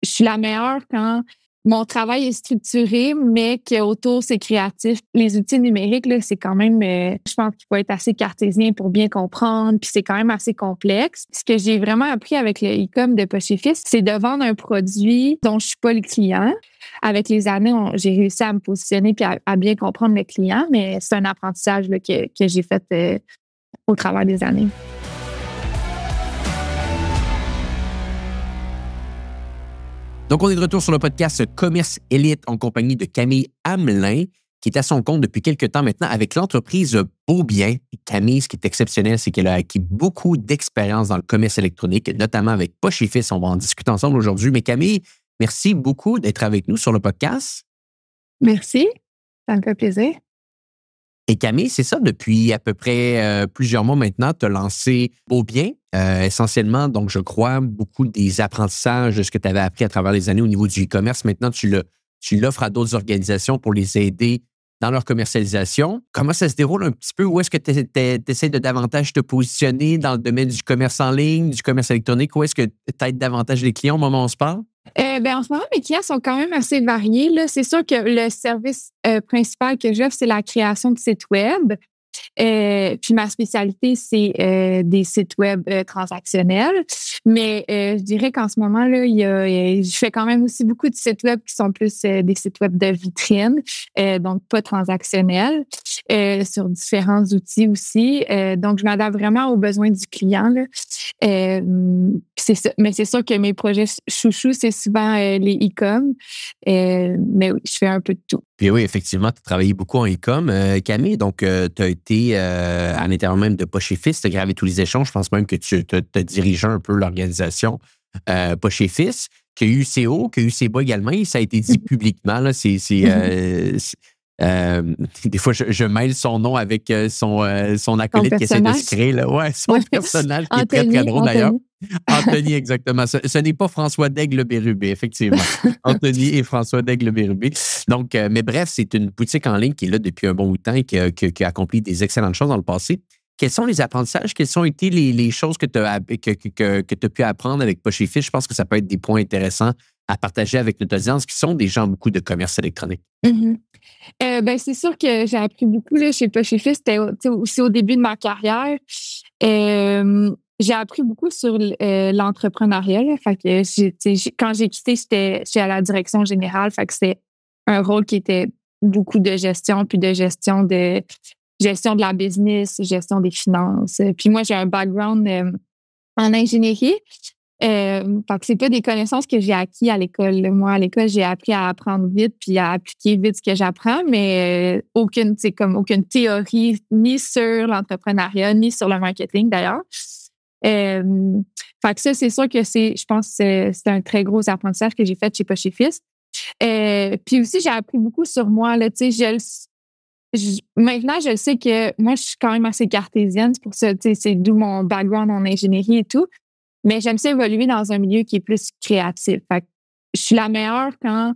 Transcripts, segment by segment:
je suis la meilleure quand mon travail est structuré, mais qu'autour, c'est créatif. Les outils numériques, là, c'est quand même, je pense qu'il faut être assez cartésien pour bien comprendre, puis c'est quand même assez complexe. Ce que j'ai vraiment appris avec le e-com de Poche et Fils, c'est de vendre un produit dont je suis pas le client. Avec les années, j'ai réussi à me positionner puis à bien comprendre le client, mais c'est un apprentissage là, que j'ai fait au travers des années. Donc, on est de retour sur le podcast Commerce Élite en compagnie de Camille Hamelin, qui est à son compte depuis quelques temps maintenant avec l'entreprise Beaubien. Camille, ce qui est exceptionnel, c'est qu'elle a acquis beaucoup d'expérience dans le commerce électronique, notamment avec Poche et Fils. On va en discuter ensemble aujourd'hui. Mais Camille, merci beaucoup d'être avec nous sur le podcast. Merci, ça me fait plaisir. Et Camille, c'est ça, depuis à peu près plusieurs mois maintenant, tu as lancé Beaubien, essentiellement, donc je crois, beaucoup des apprentissages de ce que tu avais appris à travers les années au niveau du e-commerce. Maintenant, tu l'offres à d'autres organisations pour les aider dans leur commercialisation. Comment ça se déroule un petit peu? Où est-ce que tu essaies de davantage te positionner dans le domaine du commerce en ligne, du commerce électronique? Où est-ce que tu aides davantage les clients au moment où on se parle? En ce moment, mes clients sont quand même assez variés, là. C'est sûr que le service principal que j'offre, c'est la création de sites web. Puis ma spécialité, c'est des sites web transactionnels. Mais je dirais qu'en ce moment, là, je fais quand même aussi beaucoup de sites web qui sont plus des sites web de vitrine, donc pas transactionnels, sur différents outils aussi. Donc, je m'adapte vraiment aux besoins du client, là. C'est ça. Mais c'est sûr que mes projets chouchous, c'est souvent les e-com. Mais oui, je fais un peu de tout. Puis oui, effectivement, tu as travaillé beaucoup en e-com, Camille. Donc, tu as été à l'intérieur même de Poche et Fils, tu as gravé tous les échanges. Je pense même que tu as dirigé un peu l'organisation Poche et Fils, qu'il y a eu CO, qu'il y a eu CEBA également. Et ça a été dit publiquement. Là, des fois, je mêle son nom avec son acolyte qui essaie de se créer. Là. Ouais, son personnage qui est très, très drôle d'ailleurs. Anthony, exactement. Ce n'est pas François Daigle-Bérubé, effectivement. Anthony et François Daigle-Bérubé. Donc, mais bref, c'est une boutique en ligne qui est là depuis un bon bout de temps et qui a accompli des excellentes choses dans le passé. Quels sont les apprentissages? Quelles ont été les choses que tu as pu apprendre avec Poche et Fils? Je pense que ça peut être des points intéressants à partager avec notre audience qui sont des gens beaucoup de commerce électronique. Mm-hmm. C'est sûr que j'ai appris beaucoup là, chez Poche et Fils. C'était aussi au début de ma carrière. J'ai appris beaucoup sur l'entrepreneuriat. Là. Fait que quand j'ai quitté, j'étais à la direction générale. Fait que c'était un rôle qui était beaucoup de gestion, puis de gestion de la business, gestion des finances. Puis moi, j'ai un background en ingénierie. Fait que c'est pas des connaissances que j'ai acquis à l'école. Moi, à l'école, j'ai appris à apprendre vite puis à appliquer vite ce que j'apprends, mais aucune théorie ni sur l'entrepreneuriat, ni sur le marketing d'ailleurs. Fait que ça, c'est sûr que je pense que c'est un très gros apprentissage que j'ai fait chez Poche et Fils. Puis aussi, j'ai appris beaucoup sur moi. Là, maintenant, je sais que moi, je suis quand même assez cartésienne. C'est pour ça, c'est d'où mon background en ingénierie et tout. Mais j'aime ça évoluer dans un milieu qui est plus créatif. Fait que je suis la meilleure quand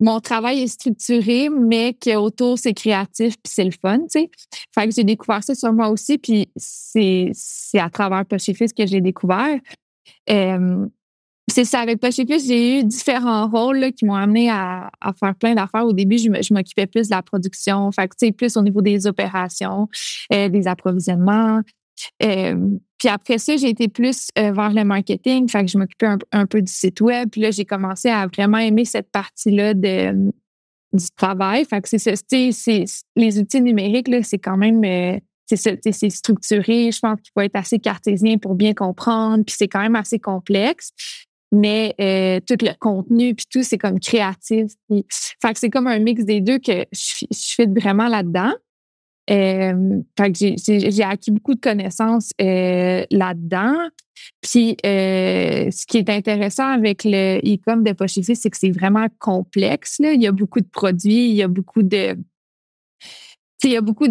mon travail est structuré, mais qu'autour, c'est créatif puis c'est le fun, tu sais. Fait que j'ai découvert ça sur moi aussi, puis c'est à travers Poche et Fils que j'ai découvert. C'est ça, avec Poche et Fils, j'ai eu différents rôles là, qui m'ont amené à faire plein d'affaires. Au début, je m'occupais plus de la production, fait que, tu sais, plus au niveau des opérations, des approvisionnements. Puis après ça, j'ai été plus vers le marketing, fait que je m'occupais un peu du site web. Puis là, j'ai commencé à vraiment aimer cette partie-là du travail. Fait que c'est les outils numériques, là, c'est quand même c'est structuré. Je pense qu'il faut être assez cartésien pour bien comprendre. Puis c'est quand même assez complexe. Mais tout le contenu puis tout, c'est comme créatif. Puis, fait que c'est comme un mix des deux que je fais vraiment là-dedans. Fait que j'ai acquis beaucoup de connaissances là-dedans. Puis, ce qui est intéressant avec le e-com de Poche et Fils, c'est que c'est vraiment complexe. Là. Il y a beaucoup de produits, il y a beaucoup de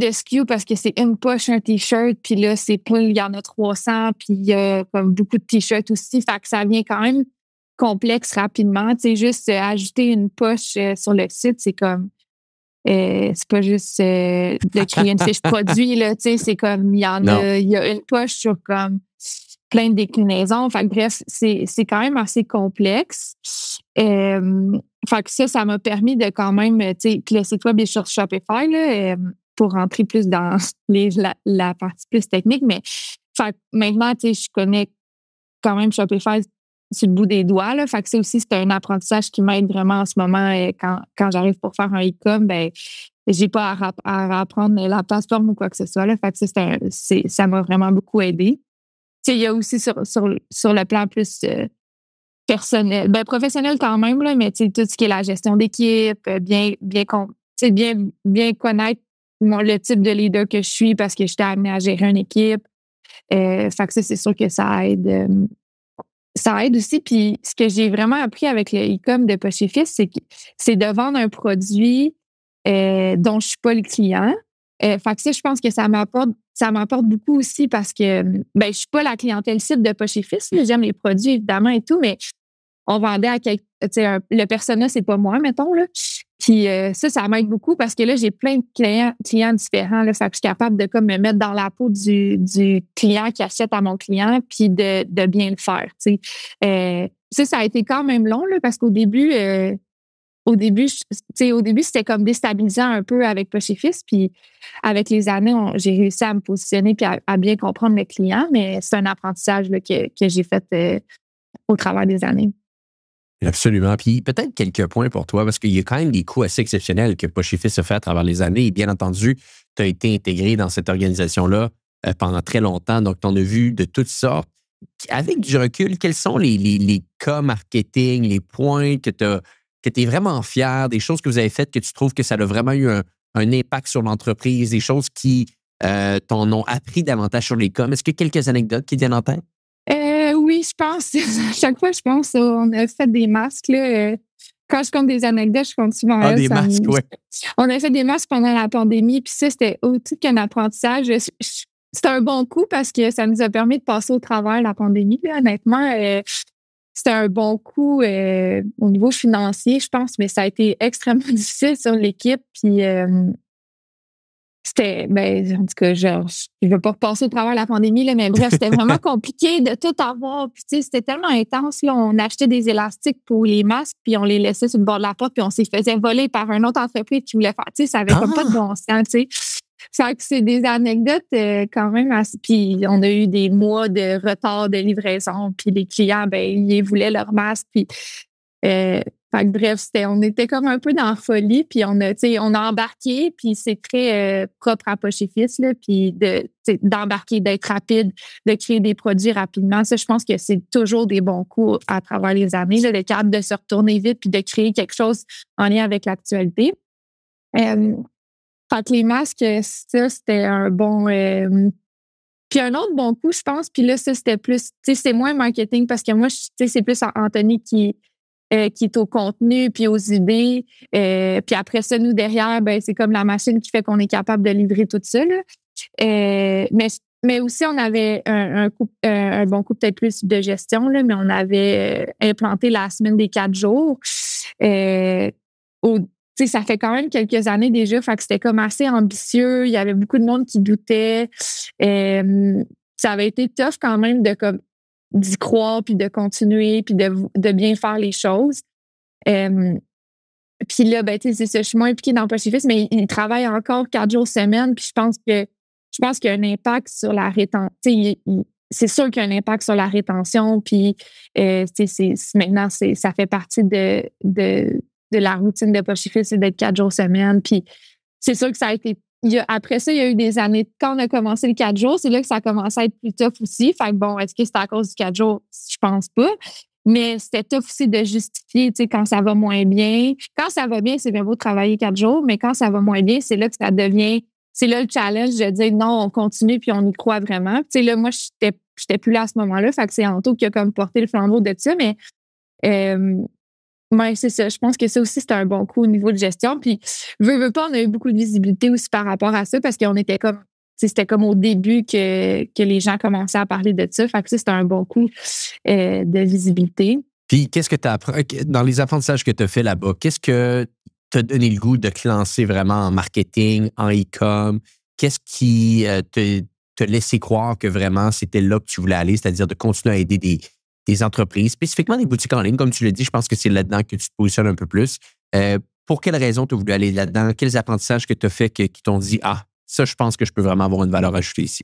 SKU parce que c'est une poche, un T-shirt, puis là, il y en a 300, puis il y a comme beaucoup de T-shirts aussi. Fait que ça vient quand même complexe rapidement. Tu sais, juste ajouter une poche sur le site, c'est comme... c'est pas juste de créer une fiche produit, là, tu sais, c'est comme, il y a une poche sur comme plein de déclinaisons. Fait que bref, c'est quand même assez complexe. Fait que ça m'a permis de quand même, tu sais, puis le site web est sur Shopify, là, pour rentrer plus dans la partie plus technique. Mais fait que maintenant, tu sais, je connais quand même Shopify sur le bout des doigts, là. Fait que c'est un apprentissage qui m'aide vraiment en ce moment. Quand j'arrive pour faire un e-com, ben, j'ai pas à apprendre la plateforme ou quoi que ce soit, là. Fait que ça m'a vraiment beaucoup aidé. Tu sais, il y a aussi sur le plan plus personnel, ben professionnel quand même, là, mais tu sais, tout ce qui est la gestion d'équipe, bien connaître le type de leader que je suis parce que j'étais amenée à gérer une équipe. Fait que ça, c'est sûr que ça aide. Ça aide aussi. Puis ce que j'ai vraiment appris avec le e-com de Poche et Fils, c'est de vendre un produit dont je suis pas le client. Fait que ça, je pense que ça m'apporte beaucoup aussi parce que ben je suis pas la clientèle cible de Poche et Fils. J'aime les produits, évidemment, et tout, mais on vendait à le persona, c'est pas moi, mettons, là. Puis ça m'aide beaucoup parce que là, j'ai plein de clients différents, là. Fait que je suis capable de comme me mettre dans la peau du client qui achète à mon client puis de bien le faire, tu sais. Ça a été quand même long, là, parce qu'au début, c'était comme déstabilisant un peu avec Poche et Fils. Puis avec les années, j'ai réussi à me positionner puis à bien comprendre le client, mais c'est un apprentissage là, que j'ai fait au travers des années. Absolument. Puis peut-être quelques points pour toi, parce qu'il y a quand même des coûts assez exceptionnels que Poche et Fils a fait à travers les années. Et bien entendu, tu as été intégré dans cette organisation-là pendant très longtemps. Donc, tu en as vu de toutes sortes. Avec du recul, quels sont les cas marketing, les points que tu es vraiment fier, des choses que vous avez faites que tu trouves que ça a vraiment eu un impact sur l'entreprise, des choses qui t'en ont appris davantage sur les coms? Est-ce qu'il y a quelques anecdotes qui viennent en tête? Oui, je pense. À chaque fois, je pense, on a fait des masques. Là, quand je compte des anecdotes, je compte souvent. Ah, des masques, oui. On a fait des masques pendant la pandémie, puis ça, c'était autant qu'un apprentissage. C'était un bon coup parce que ça nous a permis de passer au travers de la pandémie. Là, honnêtement, c'était un bon coup au niveau financier, je pense, mais ça a été extrêmement difficile sur l'équipe. Puis en tout cas, je ne veux pas repasser au travers de la pandémie, là, mais bref, c'était vraiment compliqué de tout avoir. Puis, tu sais, c'était tellement intense, là. On achetait des élastiques pour les masques, puis on les laissait sur le bord de la porte, puis on s'est faisait voler par une autre entreprise qui voulait faire. Tu sais, ça avait comme pas de bon sens, tu sais. C'est des anecdotes quand même assez. Puis, on a eu des mois de retard de livraison, puis les clients, ils voulaient leur masque, puis. Fait que bref, on était comme un peu dans la folie, puis on a embarqué, puis c'est très propre à Poche et Fils, là, puis d'embarquer, d'être rapide, de créer des produits rapidement. Ça, je pense que c'est toujours des bons coups à travers les années, là, d'être capable de se retourner vite puis de créer quelque chose en lien avec l'actualité. Fait que les masques, ça, c'était un bon... Puis un autre bon coup, je pense, puis là, ça, c'était plus... Tu sais, c'est moins marketing parce que moi, c'est plus Anthony qui est au contenu puis aux idées. Puis après ça, nous, derrière, c'est comme la machine qui fait qu'on est capable de livrer tout ça. Là. Mais aussi, on avait un bon coup peut-être plus de gestion, là, mais on avait implanté la semaine des 4 jours. Ça fait quand même quelques années déjà, fait que c'était comme assez ambitieux. Il y avait beaucoup de monde qui doutait. Ça avait été tough quand même d'y croire, puis de continuer, puis de bien faire les choses. Puis là, c'est ça, je suis moins impliquée dans Poche et Fils, mais il travaille encore 4 jours semaine, puis je pense qu'il y a un impact sur la rétention. C'est sûr qu'il y a un impact sur la rétention, puis maintenant, ça fait partie de la routine de Poche et Fils, c'est d'être 4 jours semaine, puis c'est sûr que ça a été... Après ça, il y a eu des années. Quand on a commencé le 4 jours, c'est là que ça a commencé à être plus tough aussi. Fait que bon, est-ce que c'était à cause du 4 jours? Je pense pas. Mais c'était tough aussi de justifier, tu sais, quand ça va moins bien. Quand ça va bien, c'est bien beau de travailler 4 jours, mais quand ça va moins bien, c'est là que ça devient... C'est là le challenge de dire non, on continue puis on y croit vraiment. Tu sais, là, moi, j'étais plus là à ce moment-là. Fait que c'est Anto qui a comme porté le flambeau de ça, mais... c'est ça. Je pense que ça aussi, c'était un bon coup au niveau de gestion. Puis, veux pas, on a eu beaucoup de visibilité aussi par rapport à ça parce qu'on était comme, c'était comme au début que les gens commençaient à parler de ça. Fait que ça, c'était un bon coup de visibilité. Puis, qu'est-ce que tu as appris dans les apprentissages que tu as fait là-bas? Qu'est-ce que t'a donné le goût de te lancer vraiment en marketing, en e-com? Qu'est-ce qui te laissé croire que vraiment c'était là que tu voulais aller, c'est-à-dire de continuer à aider des entreprises, spécifiquement des boutiques en ligne, comme tu l'as dit, je pense que c'est là-dedans que tu te positionnes un peu plus. Pour quelles raisons tu as voulu aller là-dedans? Quels apprentissages que tu as fait qui t'ont dit, ça, je pense que je peux vraiment avoir une valeur ajoutée ici?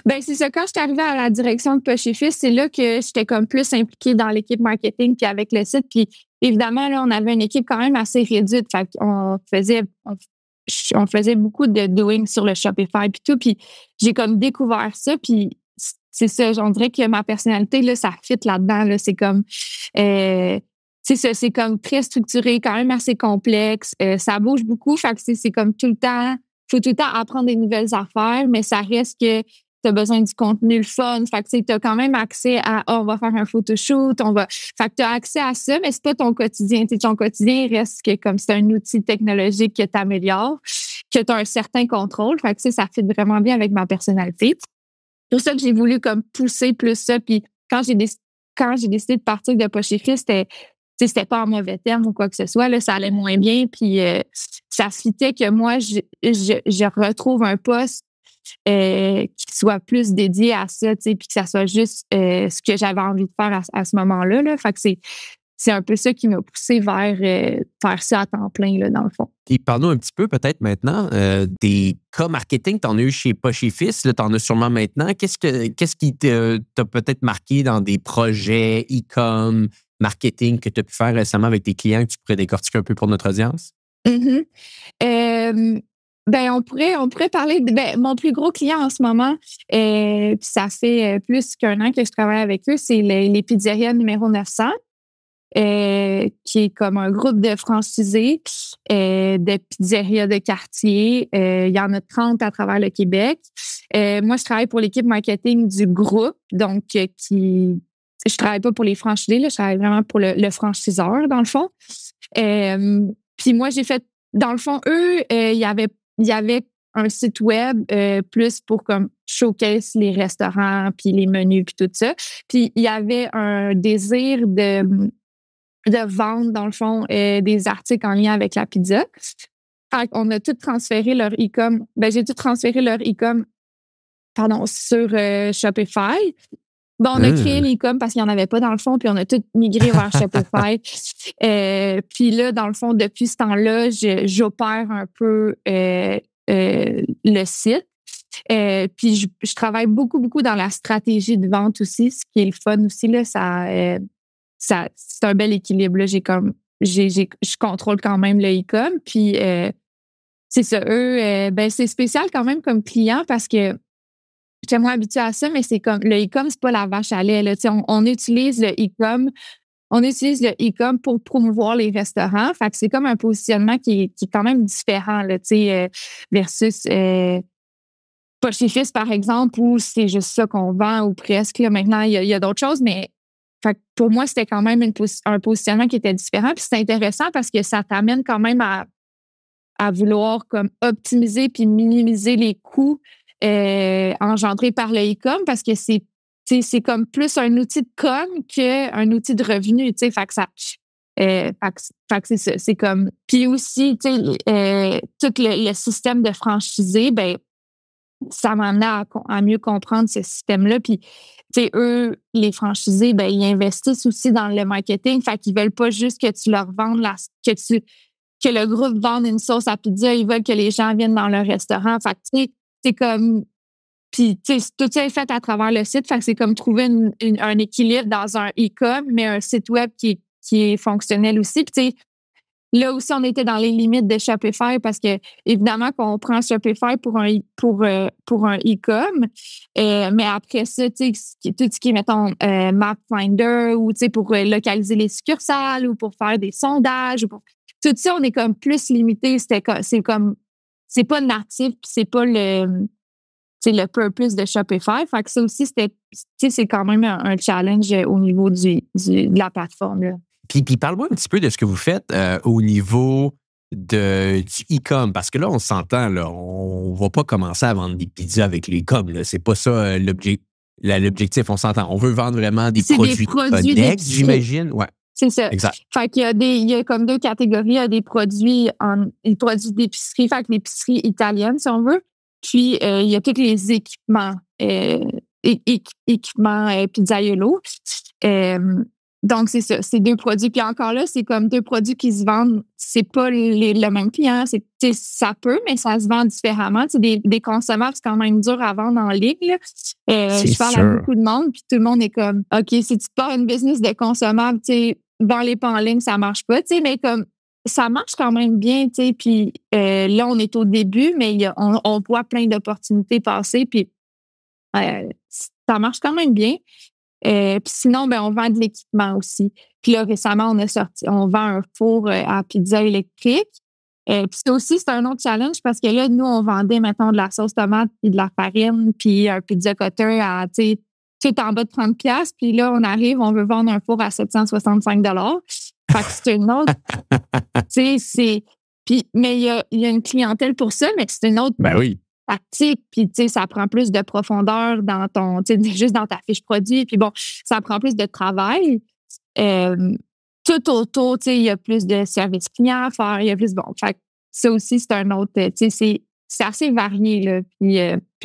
Ben c'est ça. Quand je suis arrivée à la direction de Poche et Fils, c'est là que j'étais comme plus impliquée dans l'équipe marketing puis avec le site. Puis évidemment, là, on avait une équipe quand même assez réduite. Fait qu'on faisait beaucoup de doing sur le Shopify puis tout. Puis j'ai comme découvert ça. Puis c'est ça, on dirait que ma personnalité, là, ça fit là-dedans. Là. C'est comme c'est ça, c'est comme très structuré, quand même assez complexe. Ça bouge beaucoup. Fait que c'est comme tout le temps. Faut tout le temps apprendre des nouvelles affaires, mais ça reste que tu as besoin du contenu, le fun. Fait que tu as quand même accès à on va faire un photoshoot, Fait que tu as accès à ça, mais c'est pas ton quotidien. Ton quotidien reste que comme c'est un outil technologique que tu améliores, que tu as un certain contrôle. Fait que ça fit vraiment bien avec ma personnalité. C'est pour ça que j'ai voulu comme pousser plus ça. Puis quand j'ai décidé de partir de Poche et Fils, c'était pas en mauvais terme ou quoi que ce soit, là, ça allait moins bien. Puis ça fitait que moi, je retrouve un poste qui soit plus dédié à ça, puis que ça soit juste ce que j'avais envie de faire à ce moment-là. Là. Fait que c'est un peu ça qui m'a poussé vers faire ça à temps plein, là, dans le fond. Et parle-nous un petit peu, peut-être maintenant, des cas marketing. Tu en as eu chez Poche et Fils, tu en as sûrement maintenant. Qu'est-ce qui t'a peut-être marqué dans des projets e-com, marketing que tu as pu faire récemment avec tes clients que tu pourrais décortiquer un peu pour notre audience? On pourrait parler de mon plus gros client en ce moment, puis ça fait plus qu'un an que je travaille avec eux, c'est les Pizzerias numéro 900, qui est comme un groupe de franchisés de pizzerias de quartier. Il y en a 30 à travers le Québec. Moi, je travaille pour l'équipe marketing du groupe, donc je travaille pas pour les franchisés, là, je travaille vraiment pour le franchiseur, dans le fond. Puis moi, j'ai fait, dans le fond, eux, il y avait un site web plus pour comme showcase les restaurants, puis les menus, puis tout ça. Puis il y avait un désir de vendre, dans le fond, des articles en lien avec la pizza. Fait qu'on a tout transféré leur e-com. J'ai tout transféré leur e-com sur Shopify. On a créé l'e-com parce qu'il n'y en avait pas dans le fond, puis on a tout migré vers Shopify. Puis là, dans le fond, depuis ce temps-là, j'opère un peu le site. Puis je travaille beaucoup, beaucoup dans la stratégie de vente aussi, ce qui est le fun aussi. Là, c'est un bel équilibre. Là. Je contrôle quand même le e-com. Puis c'est ça, eux, c'est spécial quand même comme client parce que j'étais moins habituée à ça, mais c'est comme le e-com, c'est pas la vache à lait. Là. On utilise le e-com. On utilise le e-com pour promouvoir les restaurants. Fait que c'est comme un positionnement qui est quand même différent là, versus Poche et Fils, par exemple, où c'est juste ça qu'on vend ou presque. Là. Maintenant, il y a d'autres choses, mais fait que pour moi, c'était quand même un positionnement qui était différent. Puis c'est intéressant parce que ça t'amène quand même à vouloir comme optimiser puis minimiser les coûts engendrés par le e-com parce que c'est comme plus un outil de com qu'un outil de revenu, tu sais, fait que ça fait que c'est ça, c'est comme puis aussi, tu sais, tout le système de franchisé, ça m'a amené à mieux comprendre ce système-là, puis tu sais, eux, les franchisés, ils investissent aussi dans le marketing, fait qu'ils veulent pas juste que tu leur vendes que le groupe vende une sauce à pizza, ils veulent que les gens viennent dans leur restaurant, fait que tu sais, c'est comme puis, tu sais, tout ça est fait à travers le site. Fait que c'est comme trouver un équilibre dans un e-com, mais un site web qui est fonctionnel aussi. Puis, tu sais, là aussi, on était dans les limites de Shopify parce que, évidemment, qu'on prend Shopify pour un e-com. Mais après ça, tu sais, tout ce qui est, mettons, Map Finder ou, tu sais, pour localiser les succursales ou pour faire des sondages. Tout ça, on est comme plus limité. C'est pas natif, puis c'est pas le purpose de Shopify. Fait que ça aussi, c'est quand même un challenge au niveau de la plateforme. Là. Puis parle-moi un petit peu de ce que vous faites au niveau du e-com. Parce que là, on s'entend, là, on ne va pas commencer à vendre des pizzas avec l'e-com. C'est pas ça l'objectif, on s'entend. On veut vendre vraiment des produits connexes, j'imagine. Ouais. C'est ça. Exact. Fait qu'il il y a comme deux catégories. Il y a des produits d'épicerie, fait que l'épicerie italienne, si on veut. Puis, il y a tous les équipements, Pizzaiolo. Donc, c'est ça, c'est 2 produits. Puis encore là, c'est comme 2 produits qui se vendent. C'est pas le même client. Ça peut, mais ça se vend différemment. Des consommables, c'est quand même dur à vendre en ligne. Là. Je parle à beaucoup de monde, puis tout le monde est comme, OK, si tu pars une business de consommables, vends-les pas en ligne, ça marche pas. Mais comme, ça marche quand même bien, puis là, on est au début, mais on voit plein d'opportunités passer, puis ça marche quand même bien. Puis sinon, on vend de l'équipement aussi. Puis là, récemment, on vend un four à pizza électrique. Puis ça aussi, c'est un autre challenge parce que là, nous, on vendait, mettons, de la sauce tomate puis de la farine puis un pizza cutter à, tout en bas de 30$. Puis là, on arrive, on veut vendre un four à 765$. Fait que c'est une autre... mais il y a une clientèle pour ça, mais c'est une autre... Ben oui. Tactique, puis ça prend plus de profondeur dans juste dans ta fiche produit, puis bon, ça prend plus de travail. Tout autour, il y a plus de service client à faire, il y a plus, fait ça aussi, c'est un autre, c'est assez varié, là. Puis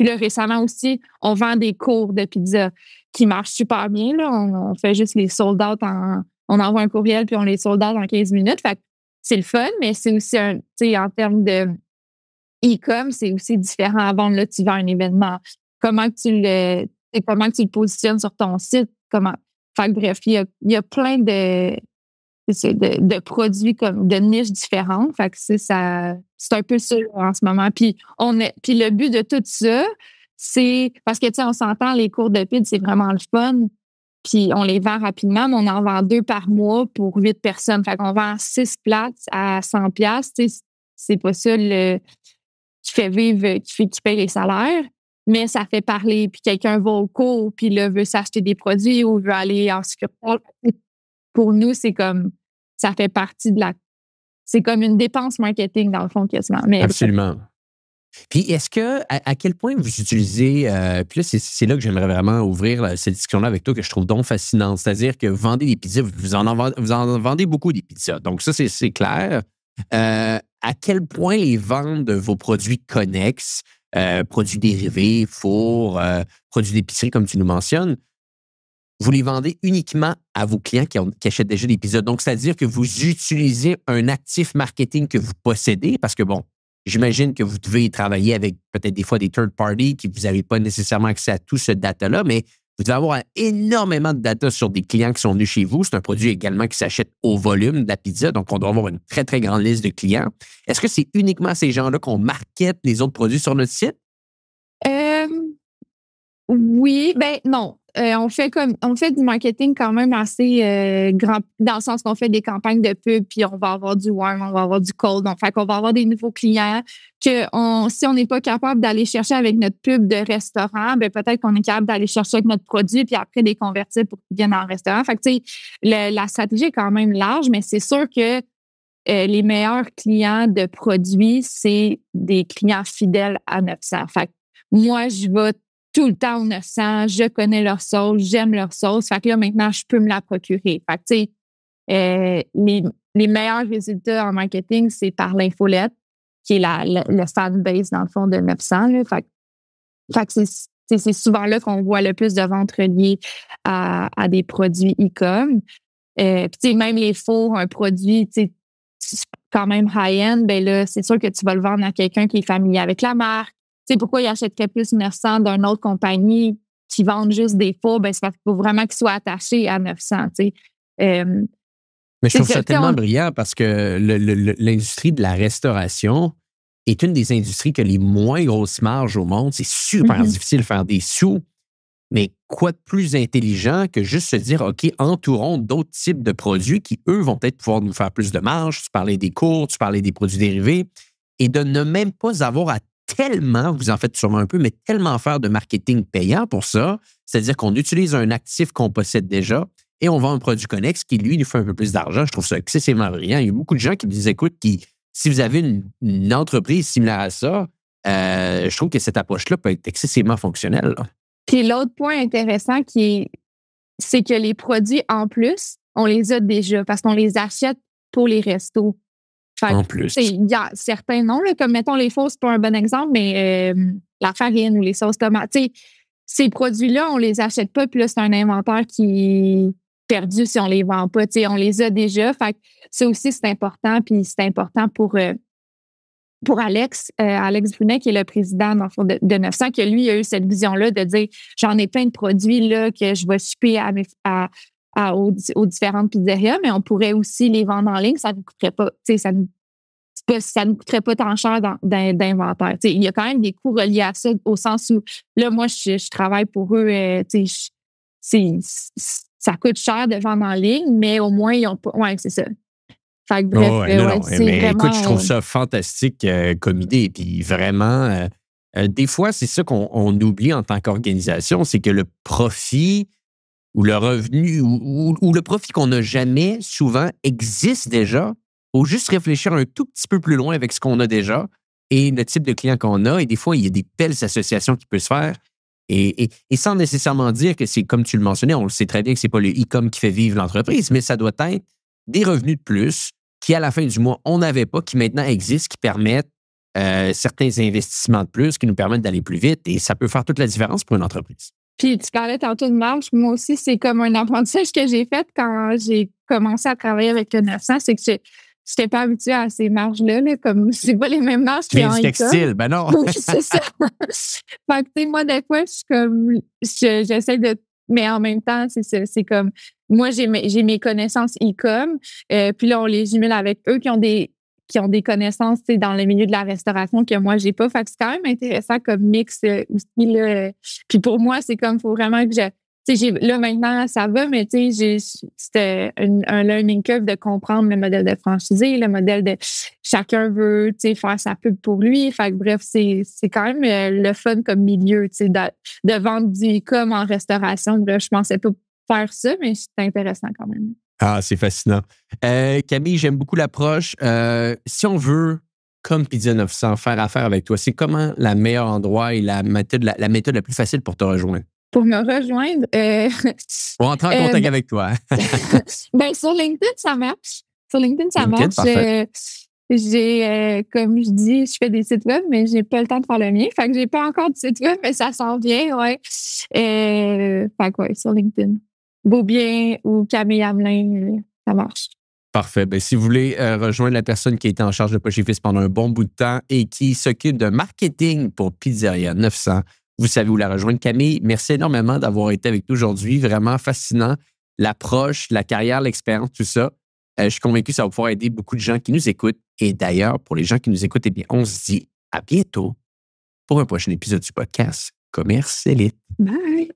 là, récemment aussi, on vend des cours de pizza qui marchent super bien, là. On fait juste les sold out on envoie un courriel, puis on les sold out en 15 minutes, fait que c'est le fun, mais c'est aussi en termes de e-com, c'est aussi différent à vendre. Là, tu vends un événement. Comment que tu le positionnes sur ton site? Fait que bref, il y a plein de produits comme de niches différentes. Fait que c'est un peu ça en ce moment. Puis le but de tout ça, c'est parce que on s'entend, les cours de pizza, c'est vraiment le fun. Puis on les vend rapidement, mais on en vend 2 par mois pour 8 personnes. Fait qu'on vend 6 plates à 100$. C'est pas ça qui fait vivre, qui paye les salaires, mais ça fait parler. Puis quelqu'un va au cours, puis là, veut s'acheter des produits ou veut aller en succursale. Pour nous, c'est comme, ça fait partie c'est comme une dépense marketing, dans le fond, quasiment. Mais absolument. Puis, est-ce que, à quel point vous utilisez, puis là, c'est là que j'aimerais vraiment ouvrir cette discussion-là avec toi que je trouve donc fascinante. C'est-à-dire que vous vendez des pizzas, vous en vendez beaucoup des pizzas. Donc, ça, c'est clair. À quel point les ventes de vos produits connexes, produits dérivés, fours, produits d'épicerie, comme tu nous mentionnes, vous les vendez uniquement à vos clients qui achètent déjà des pizzas. Donc, c'est-à-dire que vous utilisez un actif marketing que vous possédez parce que, bon, j'imagine que vous devez travailler avec peut-être des fois des third parties qui vous n'avez pas nécessairement accès à tout ce data-là, mais vous devez avoir énormément de data sur des clients qui sont venus chez vous. C'est un produit également qui s'achète au volume de la pizza, donc on doit avoir une très, très grande liste de clients. Est-ce que c'est uniquement ces gens-là qu'on market les autres produits sur notre site? Oui, non. On fait du marketing quand même assez grand, dans le sens qu'on fait des campagnes de pub, puis on va avoir du warm, on va avoir du cold. Donc, fait qu'on va avoir des nouveaux clients si on n'est pas capable d'aller chercher avec notre pub de restaurant, peut-être qu'on est capable d'aller chercher avec notre produit, puis après les convertir pour qu'ils viennent en restaurant. Fait que, tu sais, la stratégie est quand même large, mais c'est sûr que les meilleurs clients de produits, c'est des clients fidèles à 900. Fait que moi, je vais tout le temps au 900, je connais leur sauce, j'aime leur sauce. Fait que là, maintenant, je peux me la procurer. Fait que, tu sais, les meilleurs résultats en marketing, c'est par l'infolette, qui est le fan base, dans le fond, de 900. Là. Fait que c'est souvent là qu'on voit le plus de ventes reliées à des produits e-com. Puis, tu sais, même les fours, un produit, tu sais, quand même high-end, là, c'est sûr que tu vas le vendre à quelqu'un qui est familier avec la marque. Tu sais, pourquoi il achèterait plus 900 d'une autre compagnie qui vendent juste des fours? C'est parce qu'il faut vraiment qu'ils soient attachés à 900, tu sais. Mais je trouve ça tellement brillant parce que l'industrie de la restauration est une des industries qui a les moins grosses marges au monde. C'est super difficile de faire des sous. Mais quoi de plus intelligent que juste se dire, OK, entourons d'autres types de produits qui, eux, vont peut-être pouvoir nous faire plus de marge. Tu parlais des cours, tu parlais des produits dérivés. Et de ne même pas avoir à tellement, vous en faites sûrement un peu, mais tellement faire de marketing payant pour ça. C'est-à-dire qu'on utilise un actif qu'on possède déjà et on vend un produit connexe qui, lui, nous fait un peu plus d'argent. Je trouve ça excessivement brillant. Il y a beaucoup de gens qui me disent, écoute, si vous avez une entreprise similaire à ça, je trouve que cette approche-là peut être excessivement fonctionnelle. Là. Puis l'autre point intéressant c'est que les produits, en plus, on les a déjà parce qu'on les achète pour les restos. En plus. Il y a certains noms, là, comme mettons les fours, c'est pas un bon exemple, mais la farine ou les sauces tomates. Tu sais, ces produits-là, on les achète pas, puis là, c'est un inventaire qui est perdu si on les vend pas. Tu sais, on les a déjà. Fait que ça aussi, c'est important, puis c'est important pour Alex Brunet, qui est le président dans le fond, de 900, que lui a eu cette vision-là de dire j'en ai plein de produits là, que je vais shipper aux différentes pizzerias, mais on pourrait aussi les vendre en ligne. Ça ne coûterait pas, ça ne coûterait pas tant cher d'inventaire. Il y a quand même des coûts reliés à ça, au sens où là, moi, je travaille pour eux. Ça coûte cher de vendre en ligne, mais au moins, ils ont pas. Ouais, c'est ça. Fait que bref, vraiment, écoute, je trouve ça fantastique comme idée. Puis vraiment, des fois, c'est ça qu'on oublie en tant qu'organisation, c'est que le profit ou le revenu ou le profit qu'on n'a jamais, souvent, existe déjà. Il faut juste réfléchir un tout petit peu plus loin avec ce qu'on a déjà et le type de client qu'on a. Et des fois, il y a des belles associations qui peuvent se faire. Et sans nécessairement dire que c'est, comme tu le mentionnais, on le sait très bien que ce n'est pas le e-com qui fait vivre l'entreprise, mais ça doit être des revenus de plus qui, à la fin du mois, on n'avait pas, qui maintenant existent, qui permettent certains investissements de plus, qui nous permettent d'aller plus vite. Et ça peut faire toute la différence pour une entreprise. Puis tu parlais tantôt de marge. Moi aussi, c'est comme un apprentissage que j'ai fait quand j'ai commencé à travailler avec le 900, c'est que je n'étais pas habituée à ces marges-là. Là, comme c'est pas les mêmes marges qu'il y a en textile, ben non. Oui, c'est ça. Fait que, tu sais, moi, des fois, je suis comme, j'essaie de, mais en même temps, c'est ça. C'est comme, moi, j'ai mes connaissances e-com, puis là, on les jumelle avec eux qui ont des connaissances, tu sais, dans le milieu de la restauration que moi, j'ai pas. Fait que c'est quand même intéressant comme mix aussi, là. Puis pour moi, c'est comme, faut vraiment que tu sais, là, maintenant, ça va, mais tu sais, c'était un learning curve de comprendre le modèle de franchisé, le modèle de chacun veut, tu sais, faire sa pub pour lui. Fait que bref, c'est quand même le fun comme milieu, tu sais, de vendre du e-com en restauration. Là, je pensais pas faire ça, mais c'est intéressant quand même. Ah, c'est fascinant. Camille, j'aime beaucoup l'approche. Si on veut, comme Pizza 900, faire affaire avec toi, c'est comment le meilleur endroit et la méthode la plus facile pour te rejoindre? Pour me rejoindre, pour entrer en contact avec toi. Ben, sur LinkedIn, ça marche. Sur LinkedIn, ça marche. J'ai, comme je dis, je fais des sites web, mais j'ai pas le temps de faire le mien. Fait que j'ai pas encore de site web, mais ça s'en vient, ouais. Fait que ouais, sur LinkedIn. Beaubien ou Camille Hamelin, ça marche. Parfait. Ben, si vous voulez rejoindre la personne qui a été en charge de Poche et Fils pendant un bon bout de temps et qui s'occupe de marketing pour Pizzeria 900, vous savez où la rejoindre. Camille, merci énormément d'avoir été avec nous aujourd'hui. Vraiment fascinant. L'approche, la carrière, l'expérience, tout ça. Je suis convaincu que ça va pouvoir aider beaucoup de gens qui nous écoutent. Et d'ailleurs, pour les gens qui nous écoutent, eh bien, on se dit à bientôt pour un prochain épisode du podcast Commerce Élite. Bye!